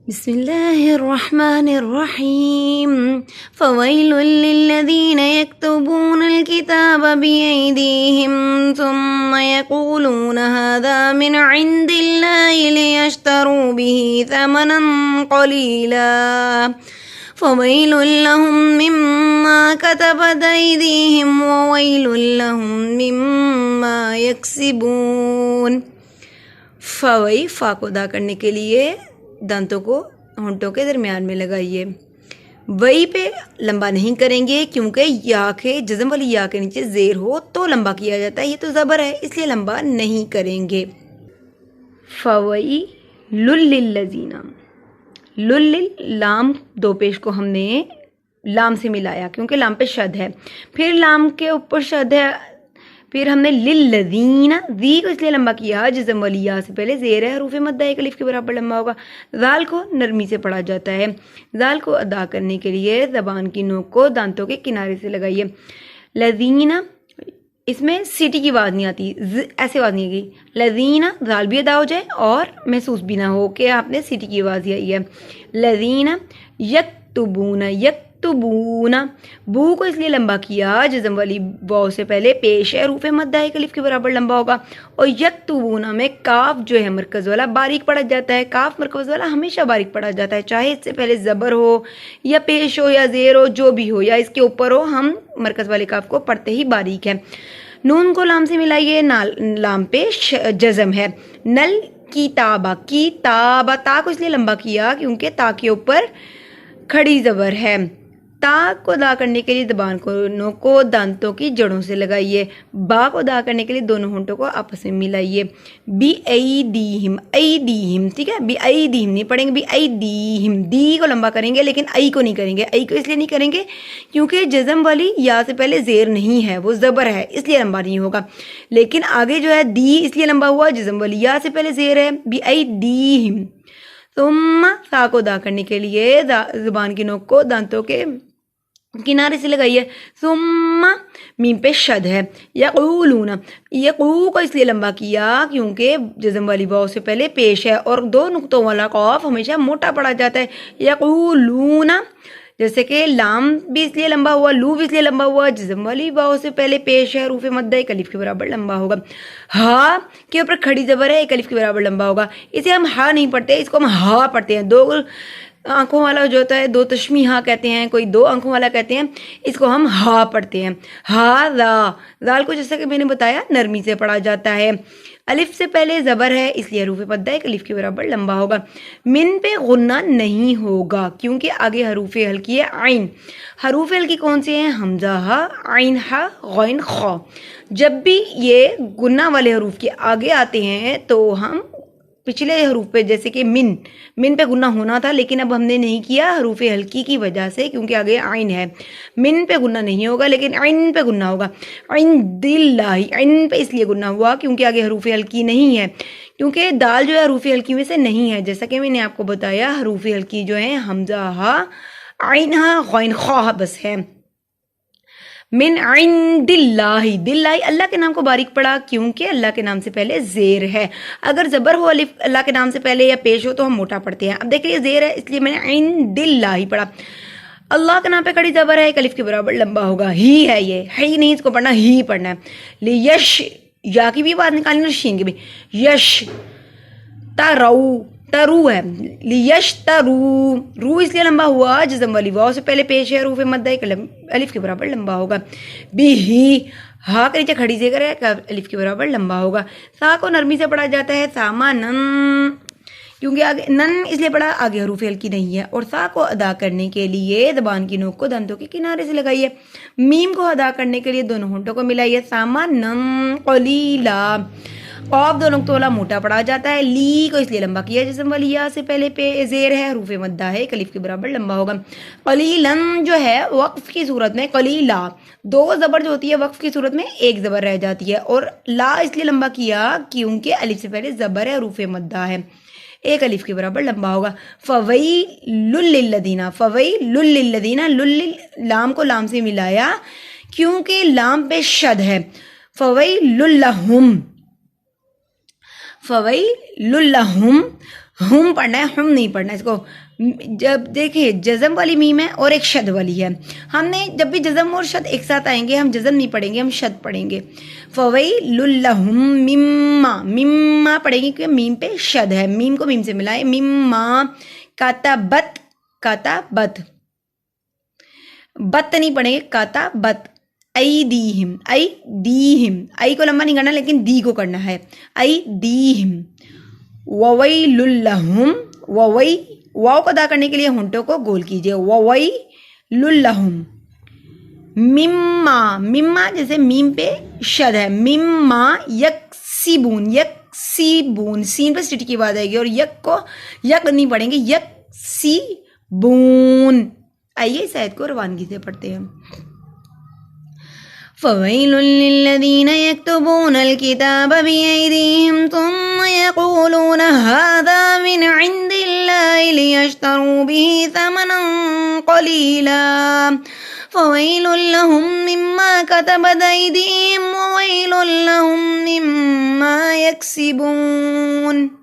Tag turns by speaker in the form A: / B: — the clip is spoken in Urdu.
A: بسم اللہ الرحمن الرحیم فویل للذین یکتبون الکتاب بأیدیہم ثم یقولون ھذا من عند اللہ لیشتروا به ثمنا قلیلا فویل لہم مما کتبت ایدیہم وویل لہم مما یکسبون۔ فوی فا کو ادا کرنے کے لیے دانتوں کو ہونٹوں کے درمیان میں لگائیے۔ وہی پہ لمبا نہیں کریں گے کیونکہ یا کے جزم والی یا کے نیچے زیر ہو تو لمبا کیا جاتا ہے، یہ تو زبر ہے اس لیے لمبا نہیں کریں گے۔ فوئی للذین، لام دو پیش کو ہم نے لام سے ملایا کیونکہ لام پہ شد ہے، پھر لام کے اوپر شد ہے، پھر ہم نے للذین ذی کو اس لیے لمبا کیا جزم والی یا سے پہلے زیر ہے، حروف مدہ ایک الف کے برابر لمبا ہوگا۔ ذال کو نرمی سے پڑھا جاتا ہے، ذال کو ادا کرنے کے لیے زبان کی نوک کو دانتوں کے کنارے سے لگائیے۔ لذین اس میں سیٹی کی آواز نہیں آتی، ایسے آواز نہیں آئی، لذین ذال بھی ادا ہو جائے اور محسوس بھی نہ ہو کہ آپ نے سیٹی کی آواز ہی آئی ہے۔ لذین یکتبون، یکتبون بو کو اس لیے لمبا کیا جزم والی واو سے پہلے پیش ہے، حروف مدہ ایک الف کے برابر لمبا ہوگا، اور یکتبون میں کاف جو ہے مرکز والا باریک پڑھا جاتا ہے، کاف مرکز والا ہمیشہ باریک پڑھا جاتا ہے، چاہے اس سے پہلے زبر ہو یا پیش ہو یا زیر ہو، جو بھی ہو یا اس کے اوپر ہو، ہم مرکز والے کاف کو پڑھتے ہی باریک ہے۔ نون کو لام سے ملائیے، لام پہ جزم ہے۔ نل کتابہ، کتابہ تا کو اس لیے لمبا کیا کیونکہ تا کے اوپر کھڑی زبر ہے۔ تا کو ادا کرنے کے لیے زبان کو نوک کو دانتوں کی جڑوں سے لگائیے۔ با کو ادا کرنے کے لیے دونوں ہونٹوں کو آپس میں ملائیے۔ بی ایدیہم، ایدیہم ٹھیک ہے، بی ایدیہم نہیں پڑھیں گے، بی ایدیہم دی کو لمبا کریں گے لیکن ای کو نہیں کریں گے۔ ای کو اس لیے نہیں کریں گے کیونکہ جزم والی یا سے پہلے زیر نہیں ہے، وہ زبر ہے اس لیے لمبا نہیں ہوگا، لیکن آگے جو ہے دی اس لیے لمبا ہوا جزم والی یا سے پہلے زیر ہے۔ بی ایدیہم۔ ثم سا کو ادا کرنے کے لیے زبان کی نوک کو دانتوں کے کنارے سے لگائیے۔ ثم میم پہ شد ہے۔ یقولون، یقو کو اس لیے لمبا کیا کیونکہ جزم والی واو سے پہلے پیش ہے اور دو نقطوں والا قاف ہمیشہ موٹا پڑا جاتا ہے۔ یقولون جیسے کہ لام بھی اس لیے لمبا ہوا، لو بھی اس لیے لمبا ہوا، جزم والی واو سے پہلے پیش ہے، حروف مدہ ایک الف کے برابر لمبا ہوگا۔ ہا کے اوپر کھڑی زبر ہے، ایک الف کے برابر لمبا ہوگا، اسے ہم ہا نہیں پڑھتے، اس کو ہم ہا پڑھتے ہیں۔ دو آنکھوں والا جو ہوتا ہے دو تشمیہ ہا کہتے ہیں، کوئی دو آنکھوں والا کہتے ہیں، اس کو ہم ہا پڑھتے ہیں۔ ہا ذال کو جیسا کہ میں نے بتایا نرمی سے پڑھا جاتا ہے، الف سے پہلے زبر ہے اس لیے حروف مدہ ایک الف کے برابر لمبا ہوگا۔ من پہ غنہ نہیں ہوگا کیونکہ آگے حروف ہلکی ہے عین۔ حروف ہلکی کون سے ہیں؟ حمزہ ہا، عین ہا، غین خا۔ جب بھی یہ غنہ والے حروف کے آگے آتے ہیں تو ہم پچھلے حروف پہ جیسے کہ من پہ غنہ ہونا تھا لیکن اب ہم نے نہیں کیا حروف ہلکی کی وجہ سے کیونکہ آگے عین ہے، من پہ غنہ نہیں ہوگا لیکن عین پہ غنہ ہوگا۔ عند اللہ، عین پہ اس لیے غنہ ہوا کیونکہ آگے حروف ہلکی نہیں ہے، کیونکہ دال جو ہے حروف ہلکی میں سے نہیں ہے، جیسا کہ میں نے آپ کو بتایا حروف ہلکی جو ہیں حمزہ ہا، عین ہا، غین خا بس ہے۔ من عند اللہ، دل اللہ کے نام کو باریک پڑھا کیونکہ اللہ کے نام سے پہلے زیر ہے، اگر زبر ہو الف اللہ کے نام سے پہلے یا پیش ہو تو ہم موٹا پڑھتے ہیں۔ اب دیکھ لیے زیر ہے اس لیے میں نے عند اللہ پڑھا۔ اللہ کے نام پہ کھڑی زبر ہے، ایک الف کے برابر لمبا ہوگا، ہی ہے، یہ ہی نہیں، اس کو پڑھنا ہی پڑھنا ہے۔ لیش یا کی بھی بات نکالنی اور شین کی بھی، یش ترو، ترو ہے، لیش ترو، رو اس لیے لمبا ہوا جزم والی واو سے پہلے پیش ہے، حروف مدہ ایک الف کے برابر لمبا ہوگا۔ بھی ہی ہا کے نیچے کھڑی زیر ہے، الف کے برابر لمبا ہوگا۔ سا کو نرمی سے پڑھا جاتا ہے، سامانن کیونکہ آگے نن اس لیے پڑھا آگے حروف ہلکی نہیں ہے، اور سا کو ادا کرنے کے لیے زبان کی نوک کو دانتوں کے کنارے سے لگائیے۔ میم کو ادا کرنے کے لیے دونوں ہونٹوں کو ملائیے۔ سامانن قلیلا، قاف دو نقطوں والا موٹا پڑھا جاتا ہے، لی کو اس لیے لمبا کیا جسم والی یا سے پہلے پہ زیر ہے، حروف مدہ ہے ایک الف کے برابر لمبا ہوگا۔ قلیلن جو ہے وقف کی صورت میں قلیلا دو زبر جو ہوتی ہے وقف کی صورت میں ایک زبر رہ جاتی ہے، اور لا اس لیے لمبا کیا کیونکہ الف سے پہلے زبر ہے، حروف مدہ ہے ایک الف کے برابر لمبا ہوگا۔ فویل للذین، فویل للذین، لام کو لام سے ملایا کیونکہ لام پہ شد ہے۔ فویل لہم، فویل لہم، ہم پڑھنا ہے، ہم نہیں پڑھنا ہے اس کو. جب دیکھیں جزم والی میم ہے اور ایک شد والی ہے، ہم نے جب بھی جزم اور شد ایک ساتھ آئیں گے ہم جزم نہیں پڑھیں گے، ہم شد پڑھیں گے. فویل لہم مما، مما پڑھیں گے کیونکہ میم پہ شد ہے، میم کو میم سے ملائے. مما کاتبت، کاتبت، بت نہیں پڑھیں گے، کاتبت. ایدیہم، ایدیہم، ای کو لمبا نہیں کرنا لیکن دی کو کرنا ہے. ایدیہم. وویل لہم، ووی، واو کو ادا کرنے کے لیے ہونٹوں کو گول کیجیے. وویل لہم. مما، مما جیسے میم پہ شد ہے، مما یکسبون، یکسبون، سین پہ سٹی کی آواز آئے گی اور یک کو یک نہیں پڑھیں گے، یکسبون. آئیے اس آیت کو روانگی سے پڑھتے ہیں. فويل للذين يكتبون الكتاب بأيديهم ثم يقولون هذا من عند الله ليشتروا به ثمنا قليلا فويل لهم مما كتبت أيديهم وويل لهم مما يكسبون.